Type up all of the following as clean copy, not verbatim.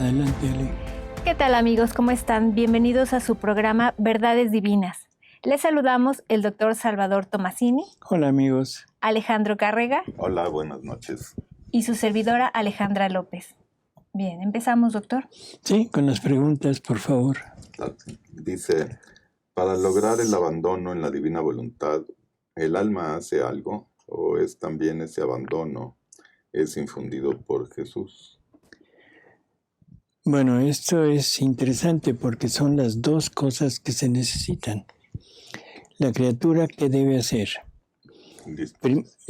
Adelante, Ale. ¿Qué tal, amigos? ¿Cómo están? Bienvenidos a su programa Verdades Divinas. Les saludamos el doctor Salvador Tomasini. Hola, amigos. Alejandro Cárrega. Hola, buenas noches. Y su servidora Alejandra López. Bien, empezamos, doctor. Sí, con las preguntas, por favor. Dice, para lograr el abandono en la divina voluntad, ¿el alma hace algo o es también ese abandono es infundido por Jesús? Bueno, esto es interesante porque son las dos cosas que se necesitan. La criatura, ¿qué debe hacer?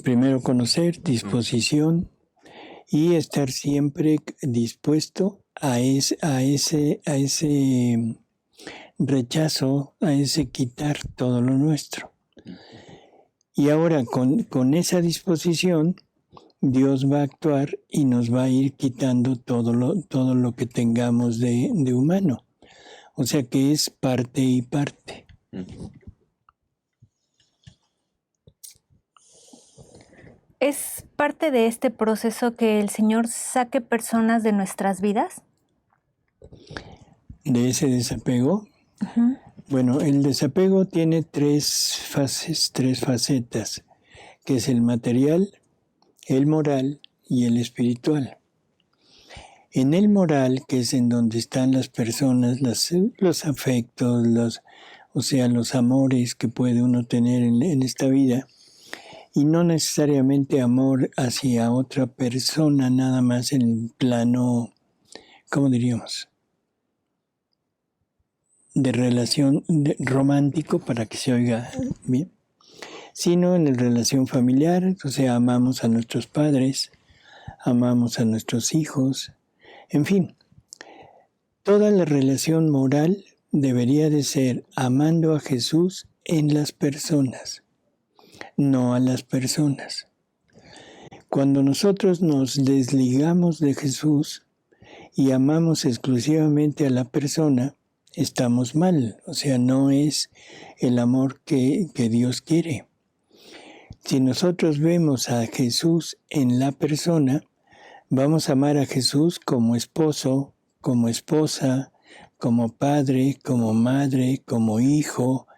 Primero conocer, disposición y estar siempre dispuesto a ese rechazo, a ese quitar todo lo nuestro. Y ahora con esa disposición, Dios va a actuar y nos va a ir quitando todo lo que tengamos de humano. O sea que es parte y parte. ¿Es parte de este proceso que el Señor saque personas de nuestras vidas? ¿De ese desapego? Uh-huh. Bueno, el desapego tiene tres facetas, que es el material, el moral y el espiritual. En el moral, que es en donde están las personas, los afectos, los amores que puede uno tener en esta vida, y no necesariamente amor hacia otra persona, nada más en el plano, ¿cómo diríamos?, de relación romántico, para que se oiga bien, sino en la relación familiar, o sea, amamos a nuestros padres, amamos a nuestros hijos, en fin, toda la relación moral debería de ser amando a Jesús en las personas, no a las personas. Cuando nosotros nos desligamos de Jesús y amamos exclusivamente a la persona, estamos mal, o sea, no es el amor que Dios quiere. Si nosotros vemos a Jesús en la persona, vamos a amar a Jesús como esposo, como esposa, como padre, como madre, como hijo,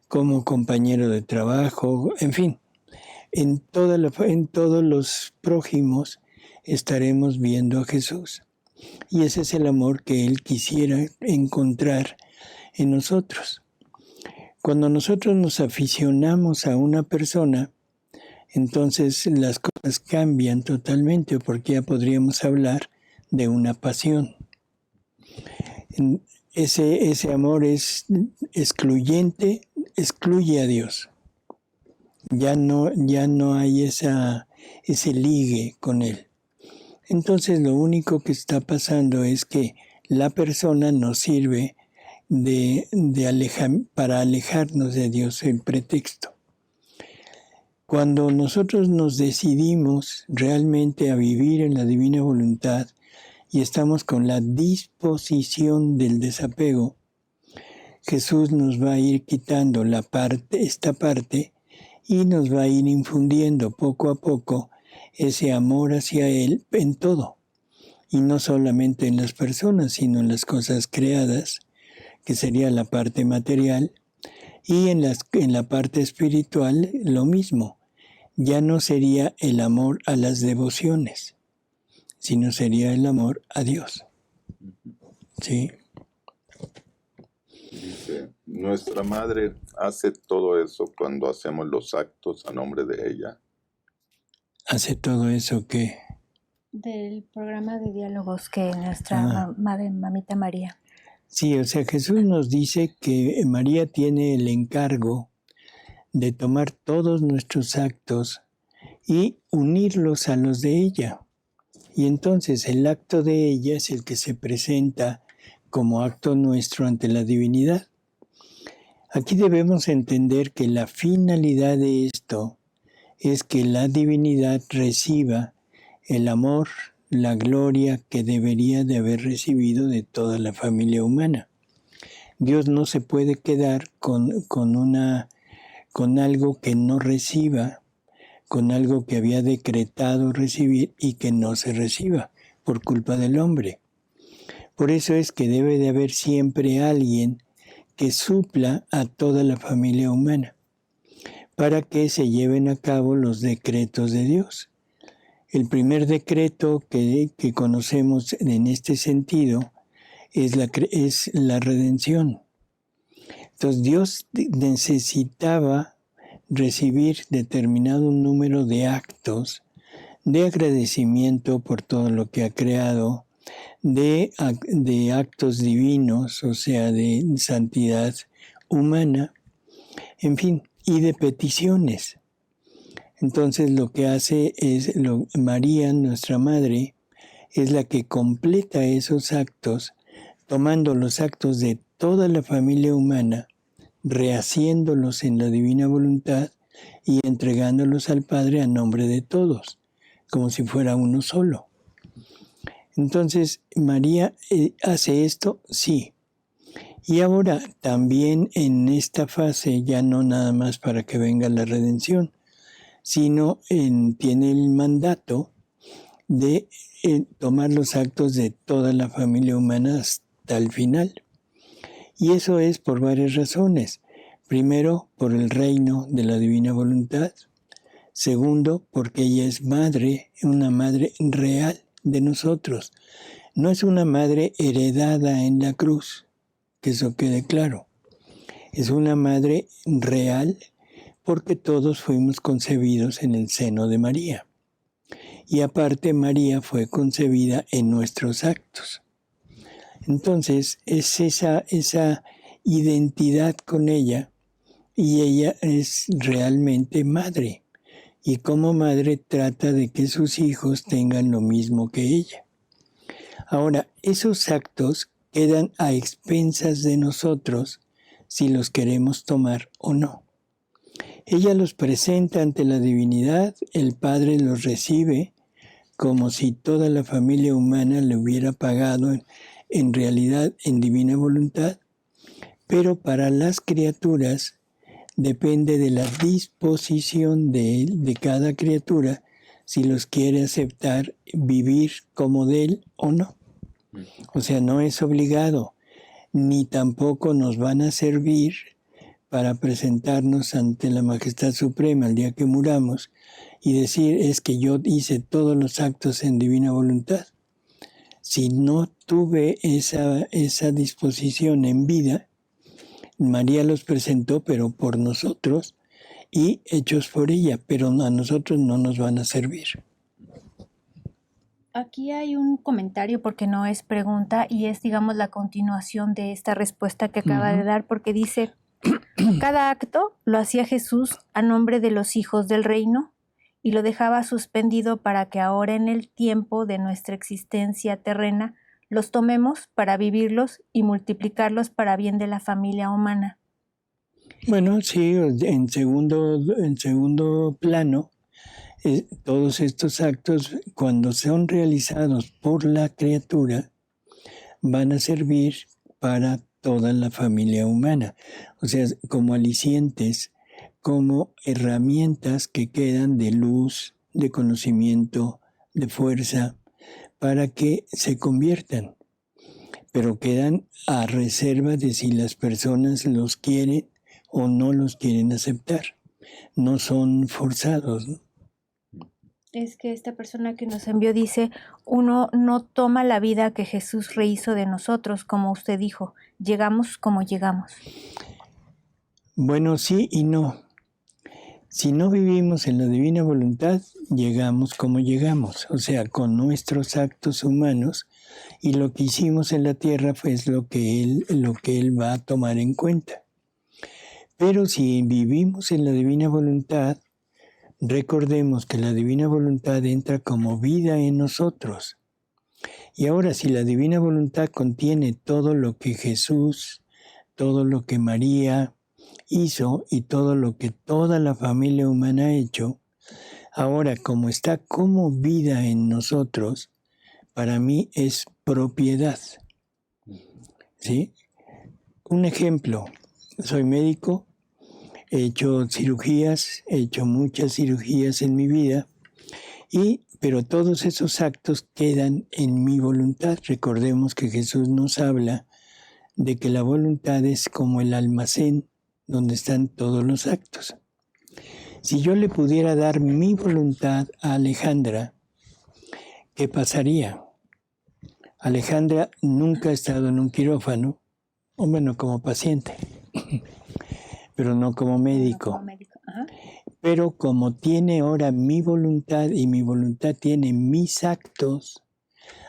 como compañero de trabajo, en fin. En todos los prójimos estaremos viendo a Jesús. Y ese es el amor que Él quisiera encontrar en nosotros. Cuando nosotros nos aficionamos a una persona, entonces las cosas cambian totalmente, porque ya podríamos hablar de una pasión. Ese amor es excluyente, excluye a Dios. Ya no hay ese ligue con Él. Entonces lo único que está pasando es que la persona nos sirve para alejarnos de Dios en pretexto. Cuando nosotros nos decidimos realmente a vivir en la divina voluntad y estamos con la disposición del desapego, Jesús nos va a ir quitando esta parte y nos va a ir infundiendo poco a poco ese amor hacia Él en todo. Y no solamente en las personas, sino en las cosas creadas, que sería la parte material, y en la parte espiritual lo mismo. Ya no sería el amor a las devociones, sino sería el amor a Dios. ¿Sí? Dice, ¿nuestra madre hace todo eso cuando hacemos los actos a nombre de ella? ¿Hace todo eso qué? Del programa de diálogos que nuestra mamita María. Sí, o sea, Jesús nos dice que María tiene el encargo de tomar todos nuestros actos y unirlos a los de ella. Y entonces el acto de ella es el que se presenta como acto nuestro ante la divinidad. Aquí debemos entender que la finalidad de esto es que la divinidad reciba el amor, la gloria que debería de haber recibido de toda la familia humana. Dios no se puede quedar con algo que no reciba, con algo que había decretado recibir y que no se reciba por culpa del hombre. Por eso es que debe de haber siempre alguien que supla a toda la familia humana, para que se lleven a cabo los decretos de Dios. El primer decreto que conocemos en este sentido es la redención. Entonces Dios necesitaba recibir determinado número de actos de agradecimiento por todo lo que ha creado, de actos divinos, o sea, de santidad humana, en fin, y de peticiones. Entonces lo que hace es, María, nuestra Madre, es la que completa esos actos, tomando los actos de toda la familia humana, rehaciéndolos en la divina voluntad y entregándolos al Padre a nombre de todos, como si fuera uno solo. Entonces, ¿María hace esto? Sí. Y ahora también en esta fase, ya no nada más para que venga la redención, sino tiene el mandato de tomar los actos de toda la familia humana hasta el final. Y eso es por varias razones. Primero, por el reino de la divina voluntad. Segundo, porque ella es madre, una madre real de nosotros. No es una madre heredada en la cruz, que eso quede claro. Es una madre real porque todos fuimos concebidos en el seno de María. Y aparte, María fue concebida en nuestros actos. Entonces, es esa identidad con ella, y ella es realmente madre. Y como madre trata de que sus hijos tengan lo mismo que ella. Ahora, esos actos quedan a expensas de nosotros si los queremos tomar o no. Ella los presenta ante la divinidad, el Padre los recibe como si toda la familia humana le hubiera pagado en realidad en divina voluntad, pero para las criaturas depende de la disposición de cada criatura si los quiere aceptar, vivir como de él o no. O sea, no es obligado, ni tampoco nos van a servir para presentarnos ante la Majestad Suprema el día que muramos y decir, es que yo hice todos los actos en divina voluntad. Si no tuve esa disposición en vida, María los presentó, pero por nosotros y hechos por ella, pero a nosotros no nos van a servir. Aquí hay un comentario porque no es pregunta y es, digamos, la continuación de esta respuesta que acaba de dar, porque dice, cada acto lo hacía Jesús a nombre de los hijos del reino y lo dejaba suspendido para que ahora en el tiempo de nuestra existencia terrena los tomemos para vivirlos y multiplicarlos para bien de la familia humana. Bueno, sí, en segundo plano, todos estos actos, cuando son realizados por la criatura, van a servir para toda la familia humana. O sea, como alicientes, como herramientas que quedan de luz, de conocimiento, de fuerza, para que se conviertan. Pero quedan a reserva de si las personas los quieren o no los quieren aceptar. No son forzados, ¿no? Es que esta persona que nos envió dice, uno no toma la vida que Jesús rehizo de nosotros, como usted dijo, llegamos como llegamos. Bueno, sí y no. Si no vivimos en la divina voluntad, llegamos como llegamos, o sea, con nuestros actos humanos, y lo que hicimos en la tierra fue lo que él va a tomar en cuenta. Pero si vivimos en la divina voluntad, recordemos que la divina voluntad entra como vida en nosotros. Y ahora, si la divina voluntad contiene todo lo que Jesús, todo lo que María hizo y todo lo que toda la familia humana ha hecho, ahora como está como vida en nosotros, para mí es propiedad. ¿Sí? Un ejemplo, soy médico, he hecho cirugías, he hecho muchas cirugías en mi vida y pero todos esos actos quedan en mi voluntad. Recordemos que Jesús nos habla de que la voluntad es como el almacén donde están todos los actos. Si yo le pudiera dar mi voluntad a Alejandra, ¿qué pasaría? Alejandra nunca ha estado en un quirófano, o bueno, como paciente, pero no como médico. No como médico. Ajá. Pero como tiene ahora mi voluntad y mi voluntad tiene mis actos,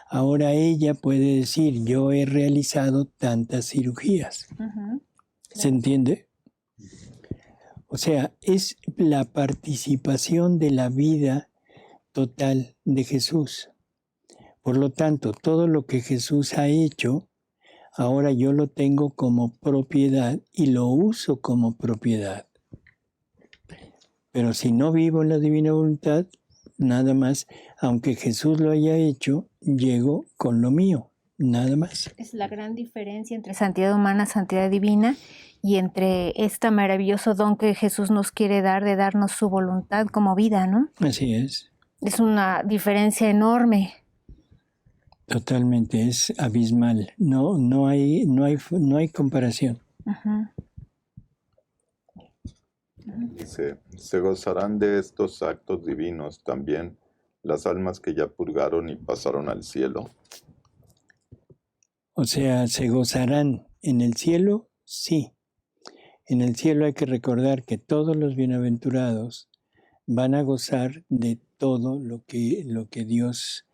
ahora ella puede decir, yo he realizado tantas cirugías. Ujú. ¿Se entiende? O sea, es la participación de la vida total de Jesús. Por lo tanto, todo lo que Jesús ha hecho, ahora yo lo tengo como propiedad y lo uso como propiedad. Pero si no vivo en la divina voluntad, nada más, aunque Jesús lo haya hecho, llego con lo mío, nada más. Es la gran diferencia entre santidad humana, santidad divina, y entre este maravilloso don que Jesús nos quiere dar de darnos su voluntad como vida, ¿no? Así es, Es una diferencia enorme. totalmente, es abismal. No hay comparación. Ujú. Dice, se gozarán de estos actos divinos también las almas que ya purgaron y pasaron al cielo. O sea, ¿se gozarán en el cielo? Sí. En el cielo hay que recordar que todos los bienaventurados van a gozar de todo lo que Dios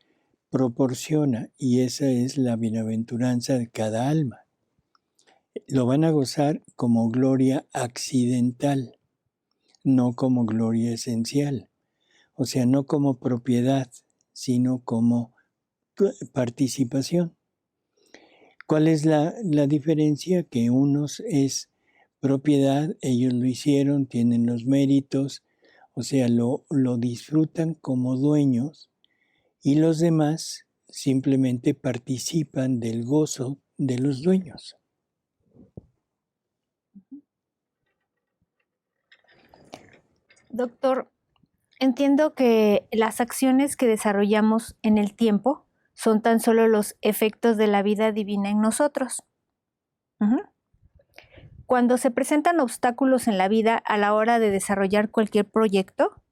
proporciona, y esa es la bienaventuranza de cada alma. Lo van a gozar como gloria accidental, no como gloria esencial. O sea, no como propiedad, sino como participación. ¿Cuál es la diferencia? Que unos es propiedad, ellos lo hicieron, tienen los méritos, o sea, lo disfrutan como dueños, y los demás simplemente participan del gozo de los dueños. Doctor, entiendo que las acciones que desarrollamos en el tiempo son tan solo los efectos de la vida divina en nosotros. Ujú. Cuando se presentan obstáculos en la vida a la hora de desarrollar cualquier proyecto,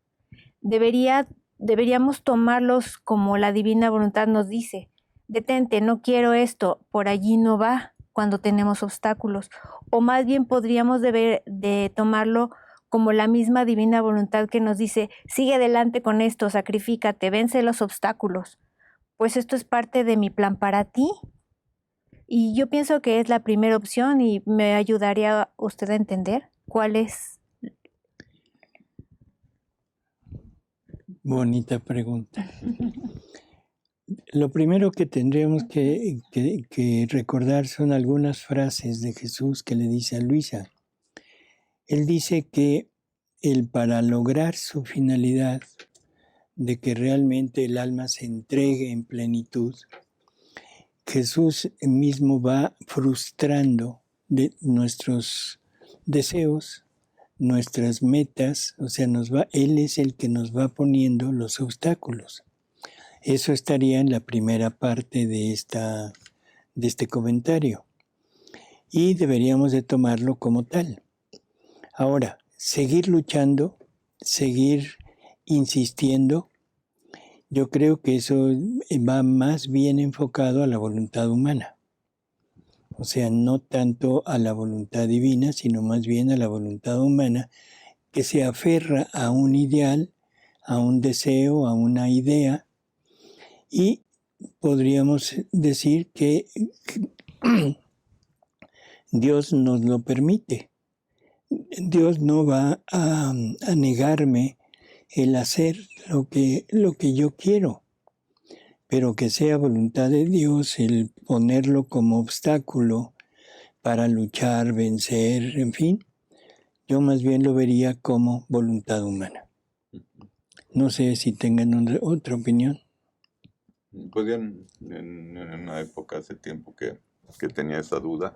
deberíamos tomarlos como la divina voluntad nos dice. Detente, no quiero esto, por allí no va, cuando tenemos obstáculos. O más bien podríamos de tomarlo como la misma divina voluntad que nos dice, sigue adelante con esto, sacrifícate, vence los obstáculos. Pues esto es parte de mi plan para ti. Y yo pienso que es la primera opción y me ayudaría usted a entender cuál es. Bonita pregunta. Lo primero que tendríamos que recordar son algunas frases de Jesús que le dice a Luisa. Él dice que para lograr su finalidad de que realmente el alma se entregue en plenitud, Jesús mismo va frustrando de nuestros deseos, nuestras metas, o sea, Él es el que nos va poniendo los obstáculos. Eso estaría en la primera parte de este comentario. Y deberíamos de tomarlo como tal. Ahora, seguir luchando, seguir insistiendo, yo creo que eso va más bien enfocado a la voluntad humana. O sea, no tanto a la voluntad divina, sino más bien a la voluntad humana que se aferra a un ideal, a un deseo, a una idea, y podríamos decir que Dios nos lo permite. Dios no va a negarme el hacer lo que yo quiero, pero que sea voluntad de Dios el ponerlo como obstáculo para luchar, vencer, en fin, yo más bien lo vería como voluntad humana. No sé si tengan otra opinión. Pues bien, en una época hace tiempo que tenía esa duda,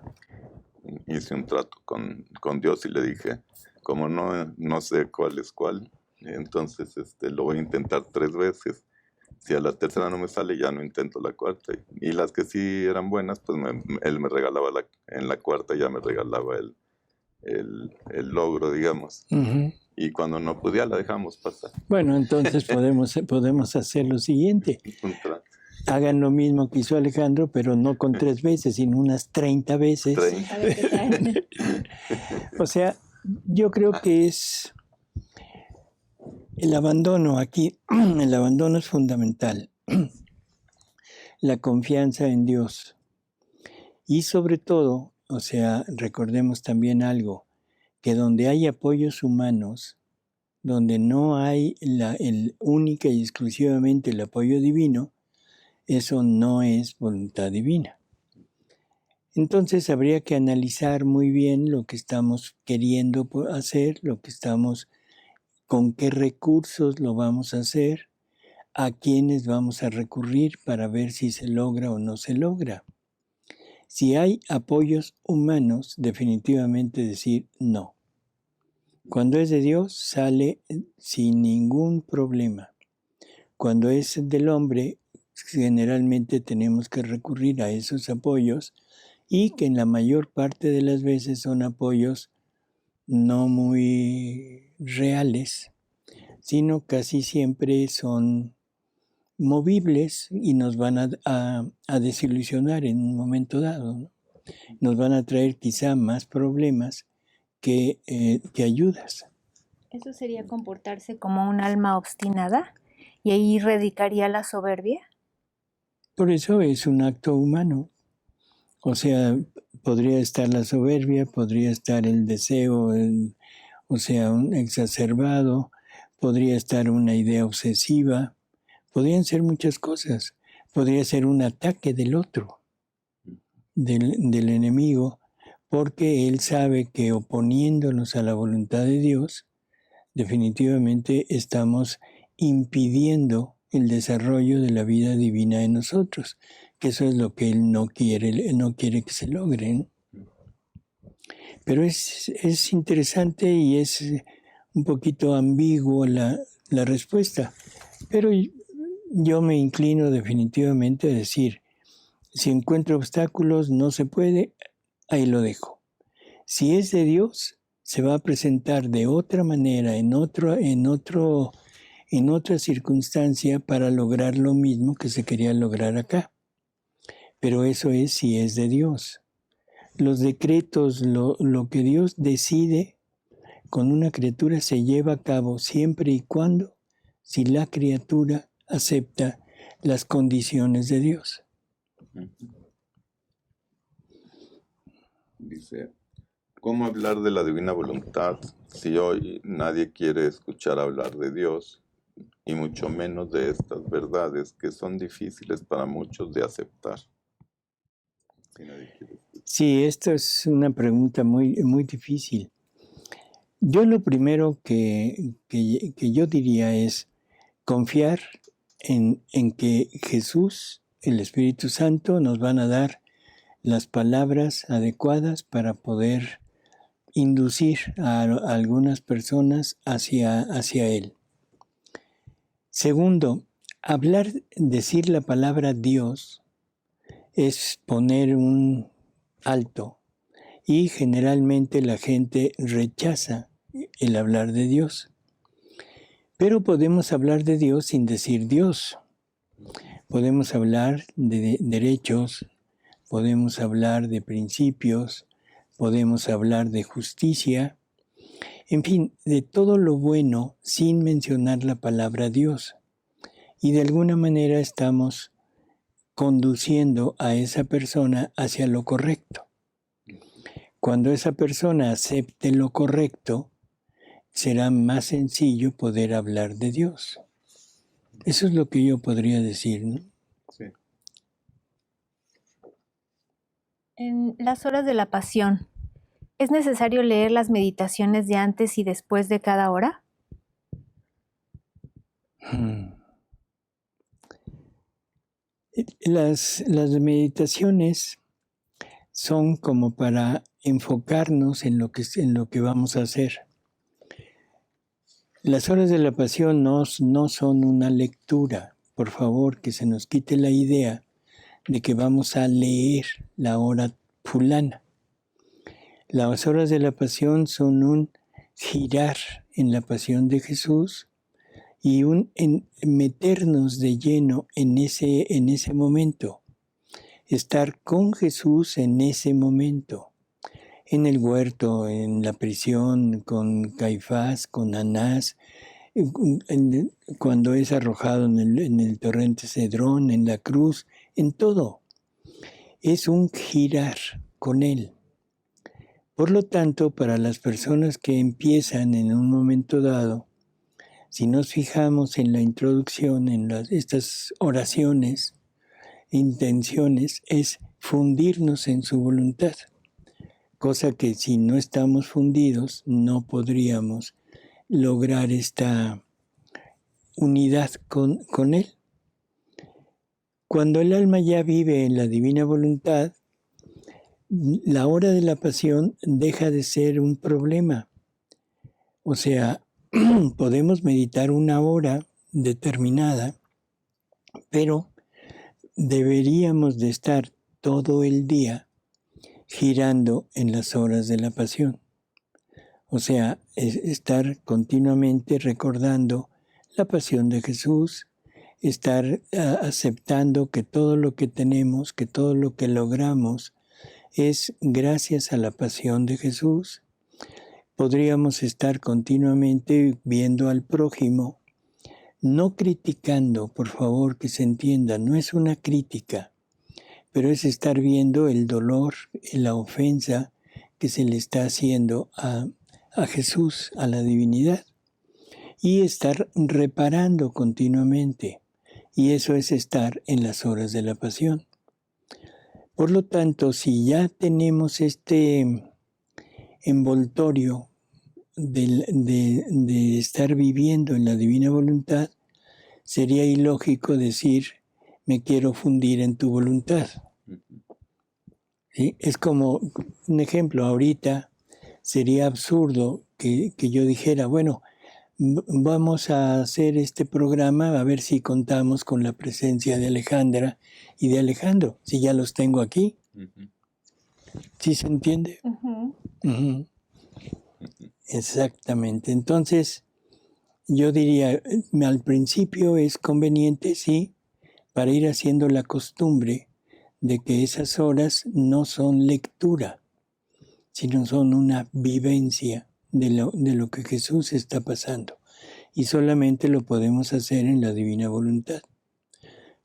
hice un trato con Dios y le dije, como no sé cuál es cuál, entonces lo voy a intentar 3 veces Si a la tercera no me sale, ya no intento la cuarta. Y las que sí eran buenas, pues él me regalaba en la cuarta, ya me regalaba el logro, digamos. Ujú. Y cuando no podía, la dejamos pasar. Bueno, entonces podemos hacer lo siguiente. Un trato. Hagan lo mismo que hizo Alejandro, pero no con 3 veces, sino unas 30 veces. 30. A ver qué tal. O sea, yo creo que es el abandono aquí, el abandono es fundamental. La confianza en Dios. Y sobre todo, o sea, recordemos también algo, que donde hay apoyos humanos, donde no hay única y exclusivamente el apoyo divino, eso no es voluntad divina. Entonces habría que analizar muy bien lo que estamos queriendo hacer, con qué recursos lo vamos a hacer, a quiénes vamos a recurrir para ver si se logra o no se logra. Si hay apoyos humanos, definitivamente decir no. Cuando es de Dios, sale sin ningún problema. Cuando es del hombre, generalmente tenemos que recurrir a esos apoyos y que en la mayor parte de las veces son apoyos no muy reales, sino casi siempre son movibles y nos van a desilusionar en un momento dado, ¿no? Nos van a traer quizá más problemas que ayudas. ¿Eso sería comportarse como un alma obstinada? ¿Y ahí radicaría la soberbia? Por eso es un acto humano. O sea, podría estar la soberbia, podría estar el deseo, o sea, un exacerbado, podría estar una idea obsesiva, podrían ser muchas cosas. Podría ser un ataque del otro, del enemigo, porque él sabe que oponiéndonos a la voluntad de Dios, definitivamente estamos impidiendo el desarrollo de la vida divina en nosotros, que eso es lo que él no quiere que se logre, ¿no? Pero es interesante y es un poquito ambiguo la respuesta, pero yo me inclino definitivamente a decir, si encuentro obstáculos, no se puede, ahí lo dejo. Si es de Dios, se va a presentar de otra manera, en otra circunstancia para lograr lo mismo que se quería lograr acá. Pero eso es si es de Dios. Los decretos, lo que Dios decide con una criatura se lleva a cabo siempre y cuando si la criatura acepta las condiciones de Dios. Dice, ¿cómo hablar de la divina voluntad si hoy nadie quiere escuchar hablar de Dios y mucho menos de estas verdades que son difíciles para muchos de aceptar? Si nadie quiere escuchar. Sí, esto es una pregunta muy, muy difícil. Yo lo primero que yo diría es confiar en que Jesús, el Espíritu Santo, nos van a dar las palabras adecuadas para poder inducir a algunas personas hacia Él. Segundo, decir la palabra Dios es poner un alto y generalmente la gente rechaza el hablar de Dios. Pero podemos hablar de Dios sin decir Dios. Podemos hablar de derechos, podemos hablar de principios, podemos hablar de justicia, en fin, de todo lo bueno sin mencionar la palabra Dios. Y de alguna manera estamos conduciendo a esa persona hacia lo correcto. Cuando esa persona acepte lo correcto, será más sencillo poder hablar de Dios. Eso es lo que yo podría decir, ¿no? Sí. En las horas de la pasión, ¿es necesario leer las meditaciones de antes y después de cada hora? Las meditaciones son como para enfocarnos en lo que vamos a hacer. Las horas de la pasión no son una lectura, por favor, que se nos quite la idea de que vamos a leer la hora fulana. Las horas de la pasión son un girar en la pasión de Jesús y meternos de lleno en ese momento, estar con Jesús en ese momento, en el huerto, en la prisión, con Caifás, con Anás, cuando es arrojado en el torrente Cedrón, en la cruz, en todo. Es un girar con Él. Por lo tanto, para las personas que empiezan en un momento dado, si nos fijamos en la introducción, en estas oraciones, intenciones, es fundirnos en su voluntad, cosa que si no estamos fundidos no podríamos lograr esta unidad con Él. Cuando el alma ya vive en la divina voluntad, la hora de la pasión deja de ser un problema. O sea, podemos meditar una hora determinada, pero deberíamos de estar todo el día girando en las horas de la pasión. O sea, estar continuamente recordando la pasión de Jesús, estar aceptando que todo lo que tenemos, que todo lo que logramos es gracias a la pasión de Jesús. Podríamos estar continuamente viendo al prójimo, no criticando, por favor, que se entienda, no es una crítica, pero es estar viendo el dolor, la ofensa que se le está haciendo a Jesús, a la divinidad, y estar reparando continuamente, y eso es estar en las horas de la pasión. Por lo tanto, si ya tenemos este envoltorio de estar viviendo en la divina voluntad, sería ilógico decir, me quiero fundir en tu voluntad. ¿Sí? Es como un ejemplo, ahorita sería absurdo que yo dijera, bueno, vamos a hacer este programa a ver si contamos con la presencia de Alejandra y de Alejandro, si ya los tengo aquí. ¿Sí se entiende? Exactamente. Entonces, yo diría, al principio es conveniente, sí, para ir haciendo la costumbre de que esas horas no son lectura, sino son una vivencia de lo que Jesús está pasando. Y solamente lo podemos hacer en la divina voluntad.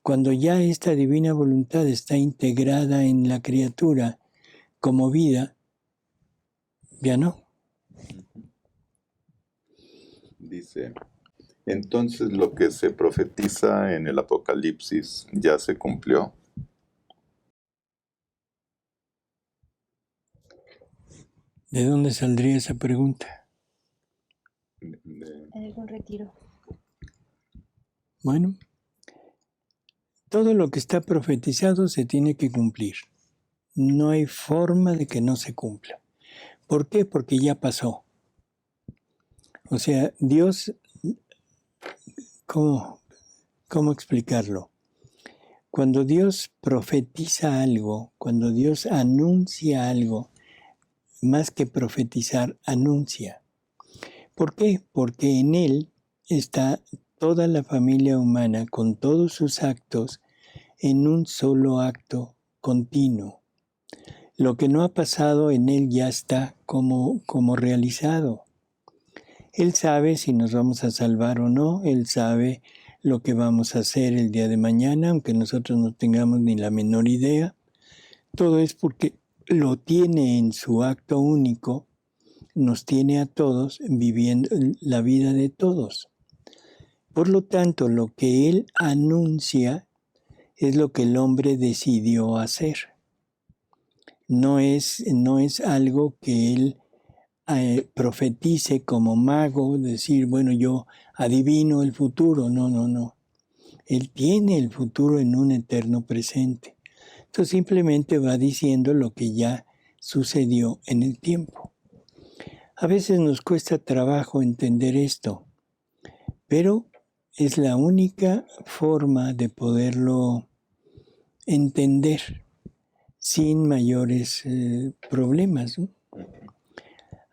Cuando ya esta divina voluntad está integrada en la criatura como vida, ya no. Dice, entonces lo que se profetiza en el Apocalipsis ya se cumplió. ¿De dónde saldría esa pregunta? En algún retiro. Bueno, todo lo que está profetizado se tiene que cumplir. No hay forma de que no se cumpla. ¿Por qué? Porque ya pasó. O sea, Dios, ¿cómo explicarlo? Cuando Dios profetiza algo, cuando Dios anuncia algo, más que profetizar, anuncia. ¿Por qué? Porque en Él está toda la familia humana con todos sus actos en un solo acto continuo. Lo que no ha pasado en Él ya está como realizado. Él sabe si nos vamos a salvar o no, Él sabe lo que vamos a hacer el día de mañana, aunque nosotros no tengamos ni la menor idea. Todo es porque lo tiene en su acto único, nos tiene a todos viviendo la vida de todos. Por lo tanto, lo que Él anuncia es lo que el hombre decidió hacer. No es algo que Él profetice como mago, decir, bueno, yo adivino el futuro. No. Él tiene el futuro en un eterno presente. Entonces simplemente va diciendo lo que ya sucedió en el tiempo. A veces nos cuesta trabajo entender esto, pero es la única forma de poderlo entender sin mayores problemas, ¿no?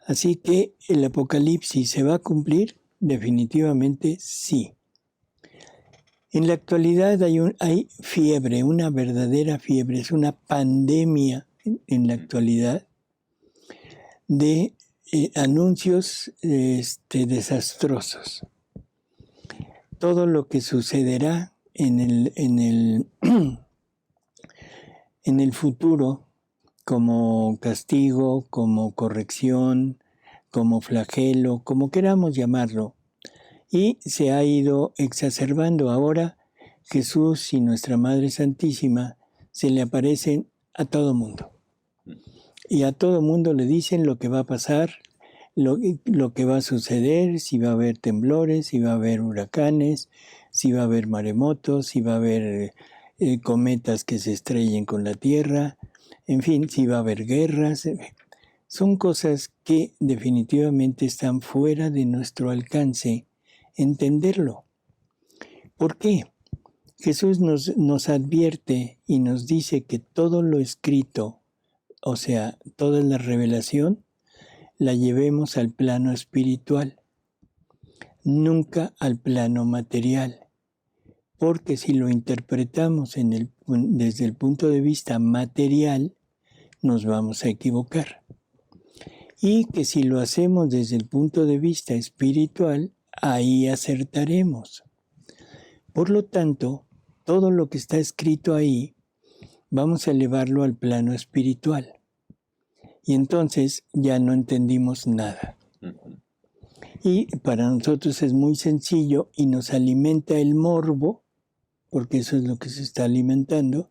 Así que el Apocalipsis se va a cumplir, definitivamente sí. En la actualidad hay fiebre, una verdadera fiebre, es una pandemia en la actualidad de anuncios desastrosos. Todo lo que sucederá en el futuro como castigo, como corrección, como flagelo, como queramos llamarlo, y se ha ido exacerbando. Ahora Jesús y nuestra Madre Santísima se le aparecen a todo mundo. Y a todo mundo le dicen lo que va a pasar, lo que va a suceder, si va a haber temblores, si va a haber huracanes, si va a haber maremotos, si va a haber cometas que se estrellen con la Tierra, en fin, si va a haber guerras. Son cosas que definitivamente están fuera de nuestro alcance entenderlo. ¿Por qué? Jesús nos advierte y nos dice que todo lo escrito, o sea, toda la revelación, la llevemos al plano espiritual, nunca al plano material. Porque si lo interpretamos desde el punto de vista material, nos vamos a equivocar. Y que si lo hacemos desde el punto de vista espiritual, ahí acertaremos. Por lo tanto, todo lo que está escrito ahí, vamos a elevarlo al plano espiritual. Y entonces ya no entendimos nada. Y para nosotros es muy sencillo y nos alimenta el morbo, porque eso es lo que se está alimentando,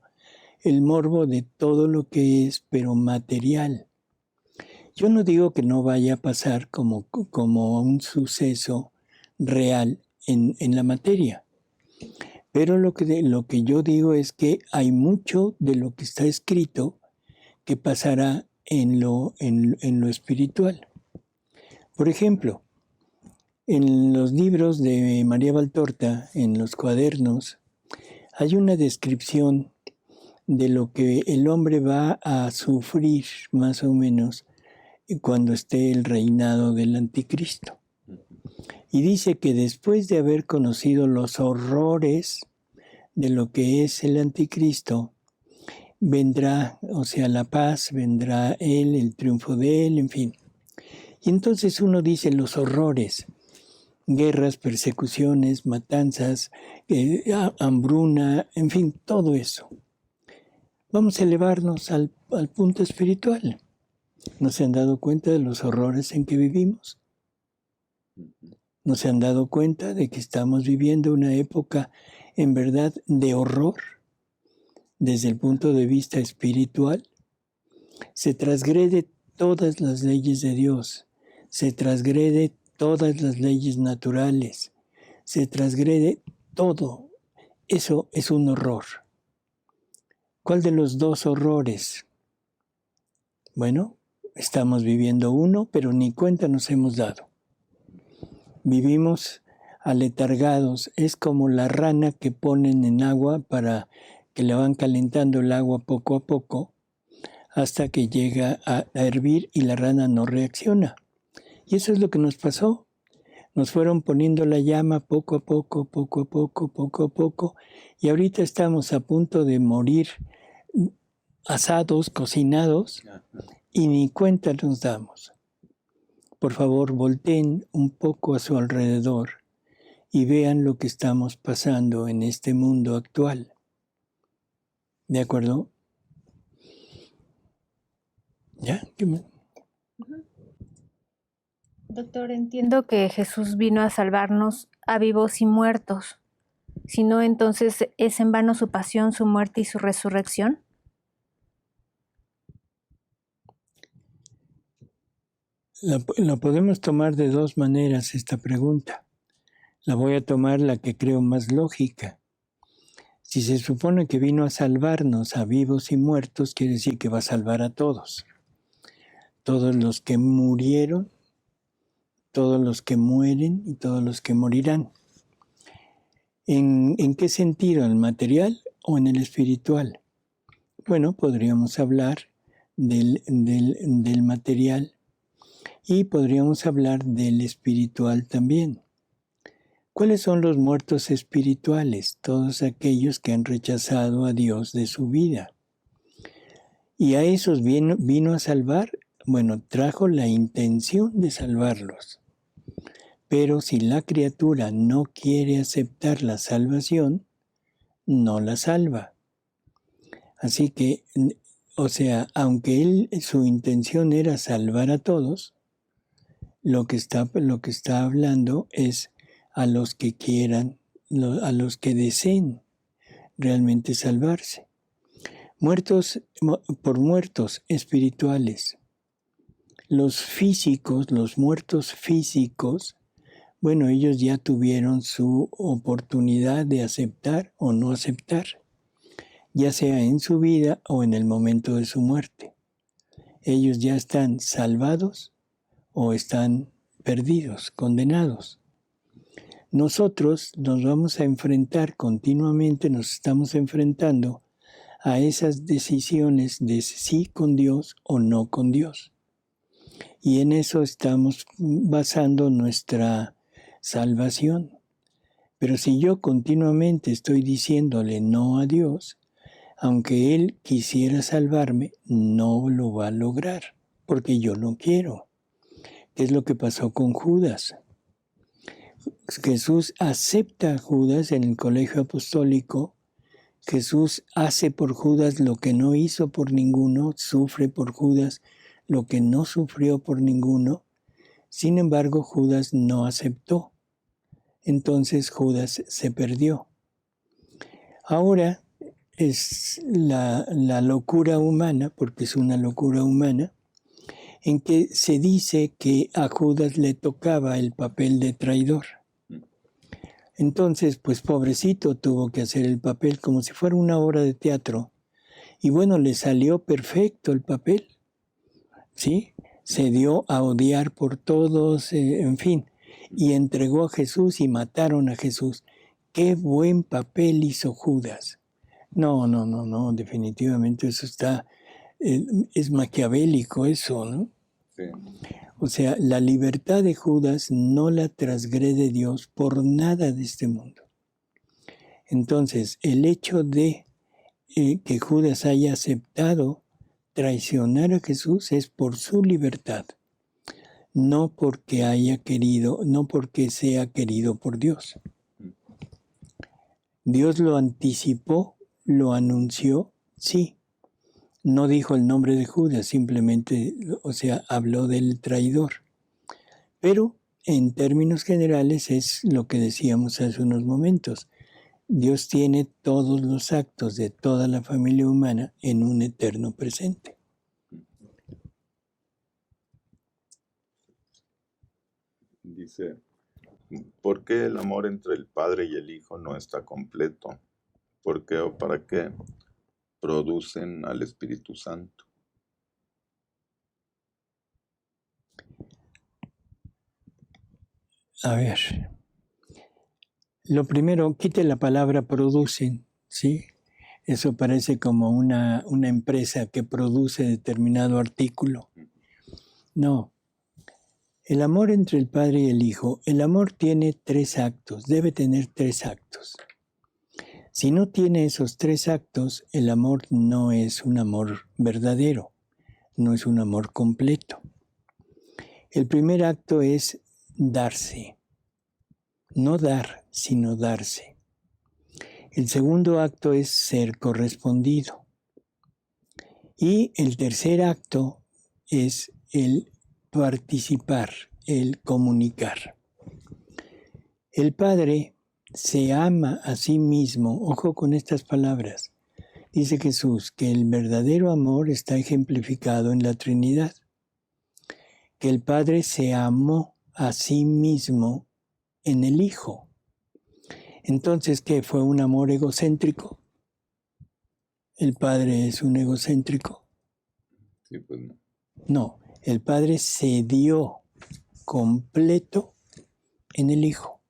el morbo de todo lo que es, pero material. Yo no digo que no vaya a pasar como un suceso real en la materia, pero lo que yo digo es que hay mucho de lo que está escrito que pasará en lo espiritual. Por ejemplo, en los libros de María Valtorta, en los cuadernos, hay una descripción de lo que el hombre va a sufrir, más o menos, cuando esté el reinado del anticristo. Y dice que después de haber conocido los horrores de lo que es el anticristo, vendrá, o sea, la paz, vendrá él, el triunfo de él, en fin. Y entonces uno dice los horrores, guerras, persecuciones, matanzas, hambruna, en fin, todo eso. Vamos a elevarnos al punto espiritual. ¿No se han dado cuenta de los horrores en que vivimos? ¿No se han dado cuenta de que estamos viviendo una época en verdad de horror desde el punto de vista espiritual? Se transgrede todas las leyes de Dios, se transgrede todas las leyes naturales, se transgrede todo. Eso es un horror. ¿Cuál de los dos horrores? Bueno, estamos viviendo uno, pero ni cuenta nos hemos dado. Vivimos aletargados. Es como la rana que ponen en agua para que le van calentando el agua poco a poco hasta que llega a hervir y la rana no reacciona. Y eso es lo que nos pasó. Nos fueron poniendo la llama poco a poco, poco a poco, poco a poco, y ahorita estamos a punto de morir asados, cocinados, y ni cuenta nos damos. Por favor, volteen un poco a su alrededor y vean lo que estamos pasando en este mundo actual. ¿De acuerdo? ¿Ya? Doctor, entiendo que Jesús vino a salvarnos a vivos y muertos. Si no, entonces, ¿es en vano su pasión, su muerte y su resurrección? La podemos tomar de dos maneras esta pregunta. La voy a tomar la que creo más lógica. Si se supone que vino a salvarnos a vivos y muertos, quiere decir que va a salvar a todos. Todos los que murieron, todos los que mueren y todos los que morirán. ¿En qué sentido? ¿En el material o en el espiritual? Bueno, podríamos hablar del material y podríamos hablar del espiritual también. ¿Cuáles son los muertos espirituales? Todos aquellos que han rechazado a Dios de su vida. ¿Y a esos vino a salvar? Bueno, trajo la intención de salvarlos. Pero si la criatura no quiere aceptar la salvación, no la salva. Así que, o sea, aunque su intención era salvar a todos, lo que está hablando es a los que quieran, a los que deseen realmente salvarse. Por muertos espirituales. Los físicos, los muertos físicos, bueno, ellos ya tuvieron su oportunidad de aceptar o no aceptar, ya sea en su vida o en el momento de su muerte. Ellos ya están salvados o están perdidos, condenados. Nosotros nos vamos a enfrentar continuamente, nos estamos enfrentando a esas decisiones de sí con Dios o no con Dios. Y en eso estamos basando nuestra salvación. Pero si yo continuamente estoy diciéndole no a Dios, aunque Él quisiera salvarme, no lo va a lograr, porque yo no quiero. ¿Qué es lo que pasó con Judas? Jesús acepta a Judas en el colegio apostólico. Jesús hace por Judas lo que no hizo por ninguno, sufre por Judas lo que no sufrió por ninguno. Sin embargo, Judas no aceptó. Entonces Judas se perdió. Ahora es la locura humana, porque es una locura humana, en que se dice que a Judas le tocaba el papel de traidor. Entonces, pues pobrecito, tuvo que hacer el papel como si fuera una obra de teatro. Y bueno, le salió perfecto el papel, ¿sí? Se dio a odiar por todos, en fin, y entregó a Jesús y mataron a Jesús. ¡Qué buen papel hizo Judas! No, definitivamente eso es maquiavélico eso, ¿no? Sí. O sea, la libertad de Judas no la transgrede Dios por nada de este mundo. Entonces, el hecho de que Judas haya aceptado traicionar a Jesús es por su libertad, no porque haya querido, no porque sea querido por Dios. Dios lo anticipó, lo anunció, sí. No dijo el nombre de Judas, simplemente, o sea, habló del traidor. Pero en términos generales es lo que decíamos hace unos momentos. Dios tiene todos los actos de toda la familia humana en un eterno presente. Dice, ¿por qué el amor entre el Padre y el Hijo no está completo? ¿Por qué o para qué producen al Espíritu Santo? A ver, lo primero, quite la palabra producen, ¿sí? Eso parece como una empresa que produce determinado artículo. No. El amor entre el Padre y el Hijo, el amor tiene 3 actos, debe tener 3 actos. Si no tiene esos 3 actos, el amor no es un amor verdadero, no es un amor completo. El primer acto es darse, no dar, sino darse. El segundo acto es ser correspondido. Y el tercer acto es el participar, el comunicar. El Padre se ama a sí mismo, ojo con estas palabras. Dice Jesús que el verdadero amor está ejemplificado en la Trinidad, que el Padre se amó a sí mismo en el Hijo. Entonces, ¿qué? ¿Fue un amor egocéntrico? ¿El Padre es un egocéntrico? Sí, pues no. No, el Padre se dio completo en el Hijo.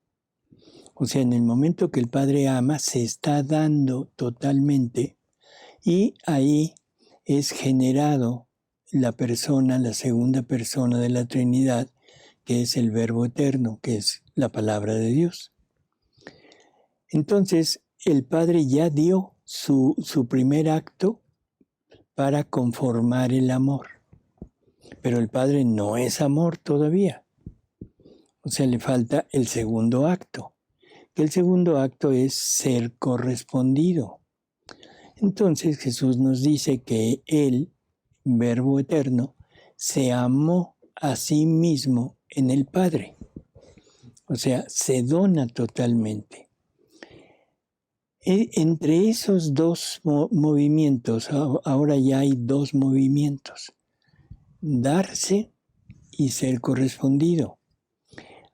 O sea, en el momento que el Padre ama, se está dando totalmente y ahí es generado la persona, la segunda persona de la Trinidad, que es el Verbo eterno, que es la palabra de Dios. Entonces, el Padre ya dio su primer acto para conformar el amor. Pero el Padre no es amor todavía. O sea, le falta el segundo acto. Que el segundo acto es ser correspondido. Entonces Jesús nos dice que Él, Verbo eterno, se amó a sí mismo en el Padre. O sea, se dona totalmente. Entre esos dos movimientos, ahora ya hay dos movimientos. Darse y ser correspondido.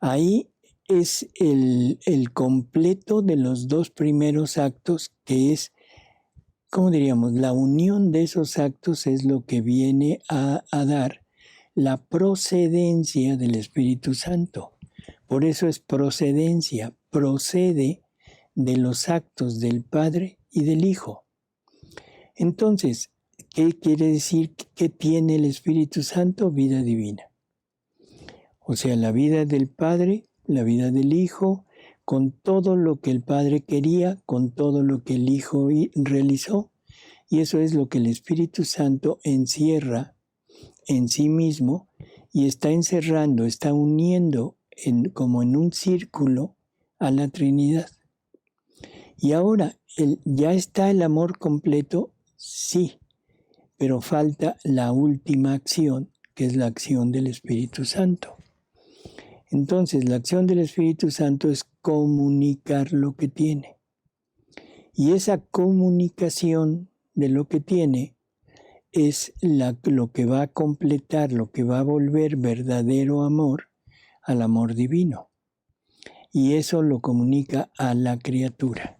Ahí es el completo de los dos primeros actos, que es, ¿cómo diríamos? La unión de esos actos es lo que viene a dar la procedencia del Espíritu Santo. Por eso es procedencia, procede de los actos del Padre y del Hijo. Entonces, ¿qué quiere decir que tiene el Espíritu Santo? Vida divina. O sea, la vida del Padre, la vida del Hijo, con todo lo que el Padre quería, con todo lo que el Hijo realizó. Y eso es lo que el Espíritu Santo encierra en sí mismo y está encerrando, está uniendo como en un círculo a la Trinidad. Y ahora, ¿ya está el amor completo? Sí, pero falta la última acción, que es la acción del Espíritu Santo. Entonces, la acción del Espíritu Santo es comunicar lo que tiene. Y esa comunicación de lo que tiene es lo que va a completar, lo que va a volver verdadero amor al amor divino. Y eso lo comunica a la criatura,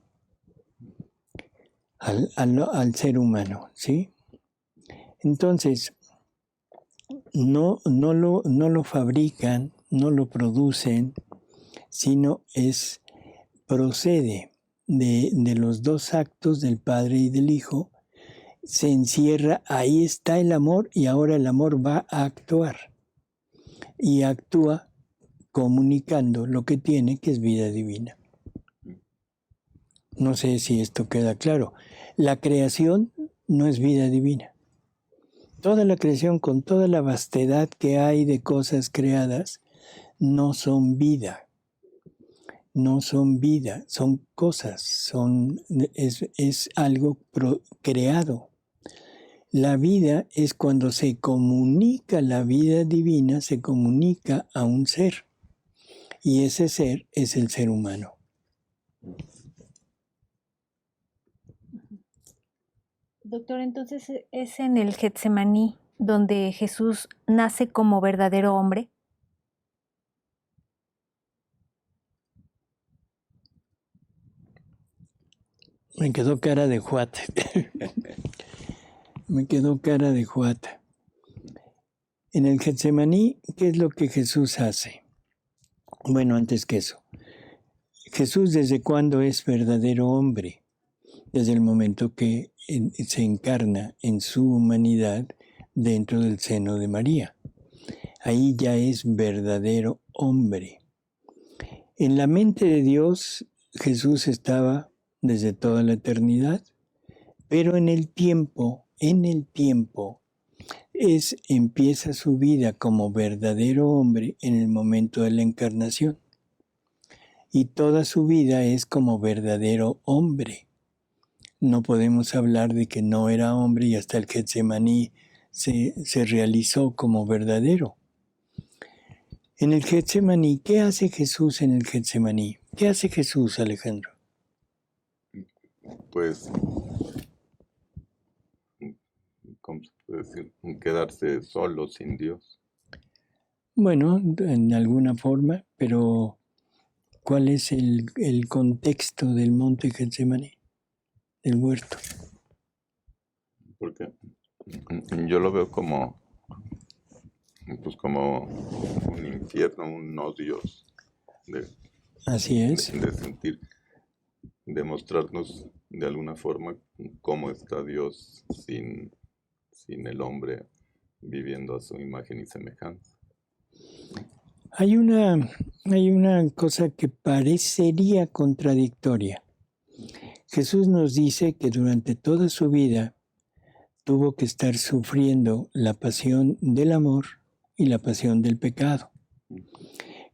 al ser humano, ¿sí? Entonces, no lo fabrican, no lo producen, sino procede de los dos actos del Padre y del Hijo, se encierra, ahí está el amor y ahora el amor va a actuar. Y actúa comunicando lo que tiene, que es vida divina. No sé si esto queda claro. La creación no es vida divina. Toda la creación, con toda la vastedad que hay de cosas creadas, no son vida. No son vida, son cosas, es algo creado. La vida es cuando se comunica la vida divina, se comunica a un ser. Y ese ser es el ser humano. Doctor, entonces es en el Getsemaní donde Jesús nace como verdadero hombre. Me quedó cara de juata. Me quedó cara de juata. En el Getsemaní, ¿qué es lo que Jesús hace? Bueno, antes que eso. Jesús, ¿desde cuándo es verdadero hombre? Desde el momento que se encarna en su humanidad dentro del seno de María. Ahí ya es verdadero hombre. En la mente de Dios, Jesús estaba desde toda la eternidad, pero en el tiempo, empieza su vida como verdadero hombre en el momento de la encarnación. Y toda su vida es como verdadero hombre. No podemos hablar de que no era hombre y hasta el Getsemaní se realizó como verdadero. En el Getsemaní, ¿qué hace Jesús en el Getsemaní? ¿Qué hace Jesús, Alejandro? Pues, ¿cómo se puede decir? Quedarse solo, sin Dios. Bueno, en alguna forma, pero ¿cuál es el contexto del monte Getsemaní, del huerto? Porque yo lo veo como un infierno, un no Dios Así es. de sentir, de mostrarnos de alguna forma cómo está Dios sin el hombre viviendo a su imagen y semejanza. Hay una cosa que parecería contradictoria. Jesús nos dice que durante toda su vida tuvo que estar sufriendo la pasión del amor y la pasión del pecado,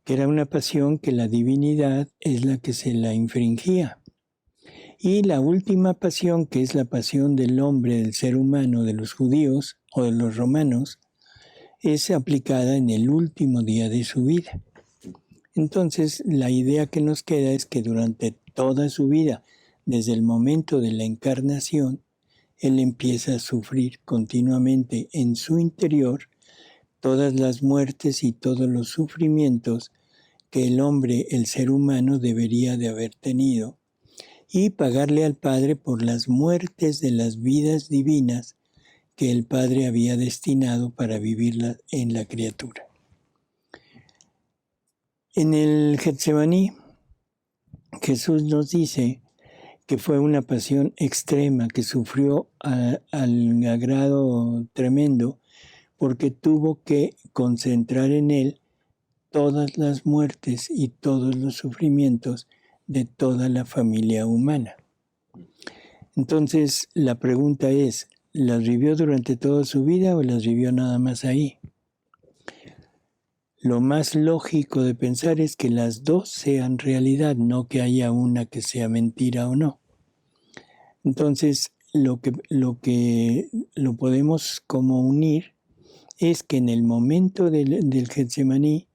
que era una pasión que la divinidad es la que se la infringía. Y la última pasión, que es la pasión del hombre, del ser humano, de los judíos o de los romanos, es aplicada en el último día de su vida. Entonces, la idea que nos queda es que durante toda su vida, desde el momento de la encarnación, él empieza a sufrir continuamente en su interior todas las muertes y todos los sufrimientos que el hombre, el ser humano, debería de haber tenido, y pagarle al Padre por las muertes de las vidas divinas que el Padre había destinado para vivirla en la criatura. En el Getsemaní, Jesús nos dice que fue una pasión extrema, que sufrió al grado tremendo, porque tuvo que concentrar en él todas las muertes y todos los sufrimientos de toda la familia humana. Entonces, la pregunta es, ¿las vivió durante toda su vida o las vivió nada más ahí? Lo más lógico de pensar es que las dos sean realidad, no que haya una que sea mentira o no. Entonces, lo podemos como unir es que en el momento del Getsemaní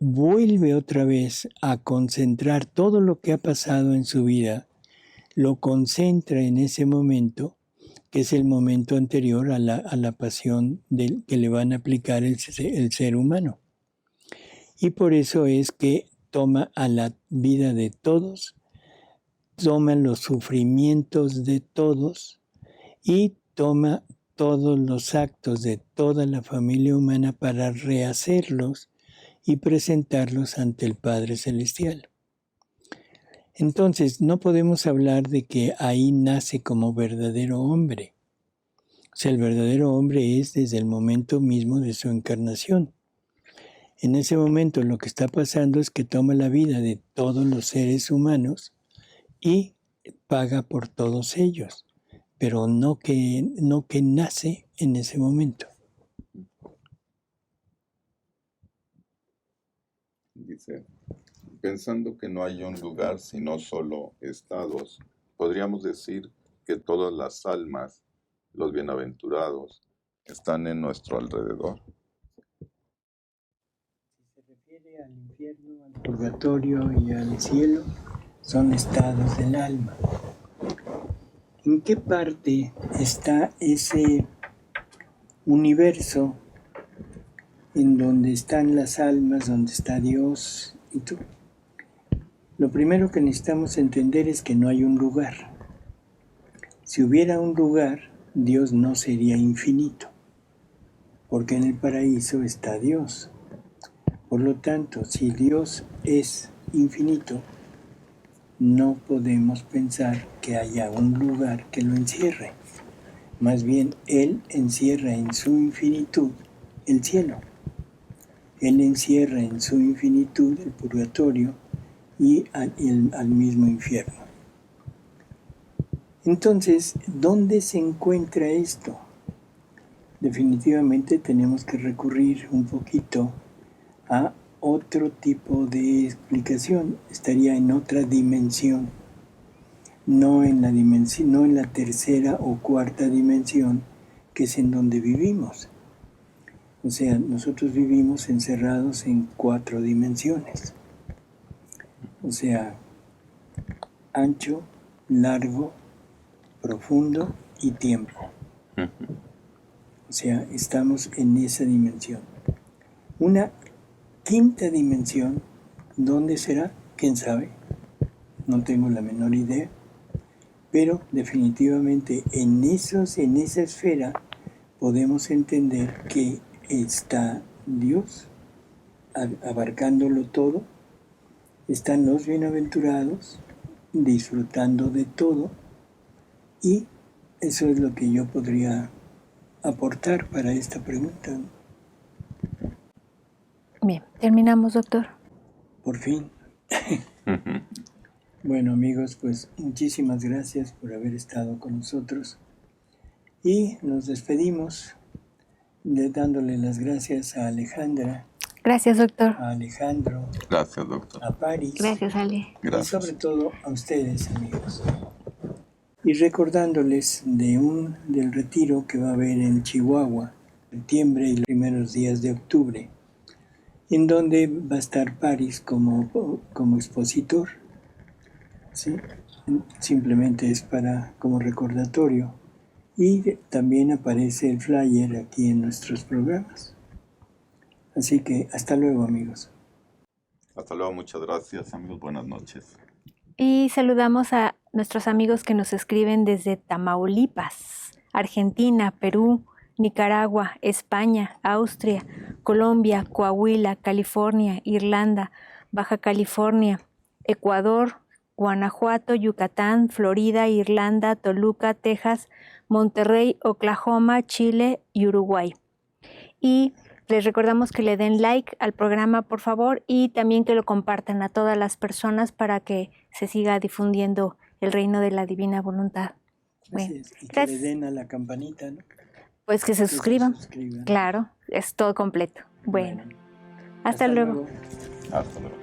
vuelve otra vez a concentrar todo lo que ha pasado en su vida, lo concentra en ese momento, que es el momento anterior a la pasión que le van a aplicar el ser humano. Y por eso es que toma a la vida de todos, toma los sufrimientos de todos y toma todos los actos de toda la familia humana para rehacerlos y presentarlos ante el Padre Celestial. Entonces, no podemos hablar de que ahí nace como verdadero hombre. O sea, el verdadero hombre es desde el momento mismo de su encarnación. En ese momento lo que está pasando es que toma la vida de todos los seres humanos y paga por todos ellos, pero no que nace en ese momento. Dice, pensando que no hay un lugar sino solo estados, podríamos decir que todas las almas, los bienaventurados, están en nuestro alrededor. Si se refiere al infierno, al purgatorio y al cielo, son estados del alma. ¿En qué parte está ese universo en donde están las almas, donde está Dios y tú? Lo primero que necesitamos entender es que no hay un lugar. Si hubiera un lugar, Dios no sería infinito, porque en el paraíso está Dios. Por lo tanto, si Dios es infinito, no podemos pensar que haya un lugar que lo encierre. Más bien, Él encierra en su infinitud el cielo. Él encierra en su infinitud el purgatorio y al mismo infierno. Entonces, ¿dónde se encuentra esto? Definitivamente tenemos que recurrir un poquito a otro tipo de explicación. Estaría en otra dimensión, no en la tercera o cuarta dimensión, que es en donde vivimos. O sea, nosotros vivimos encerrados en 4 dimensiones. O sea, ancho, largo, profundo y tiempo. O sea, estamos en esa dimensión. Una quinta dimensión, ¿dónde será? ¿Quién sabe? No tengo la menor idea. Pero definitivamente en esa esfera podemos entender que está Dios abarcándolo todo están los bienaventurados disfrutando de todo, y eso es lo que yo podría aportar para esta pregunta. Bien, terminamos, doctor. Por fin. Bueno, amigos, pues muchísimas gracias por haber estado con nosotros y nos despedimos dándole las gracias a Alejandra, Gracias, doctor. a Alejandro, Gracias, doctor. a Paris. Gracias, Ale. Y Gracias. sobre todo a ustedes, amigos. Y recordándoles del retiro que va a haber en Chihuahua, en septiembre y los primeros días de octubre, en donde va a estar Paris como expositor. ¿Sí? Simplemente es como recordatorio. Y también aparece el flyer aquí en nuestros programas. Así que hasta luego, amigos. Hasta luego, muchas gracias, amigos. Buenas noches. Y saludamos a nuestros amigos que nos escriben desde Tamaulipas, Argentina, Perú, Nicaragua, España, Austria, Colombia, Coahuila, California, Irlanda, Baja California, Ecuador, Guanajuato, Yucatán, Florida, Irlanda, Toluca, Texas, Monterrey, Oklahoma, Chile y Uruguay. Y les recordamos que le den like al programa, por favor, y también que lo compartan a todas las personas para que se siga difundiendo el reino de la divina voluntad. Bueno, Así es. Y que gracias. le den a la campanita, ¿no? Pues que se suscriban. suscriban. Claro, es todo completo. Bueno, hasta luego. Hasta luego.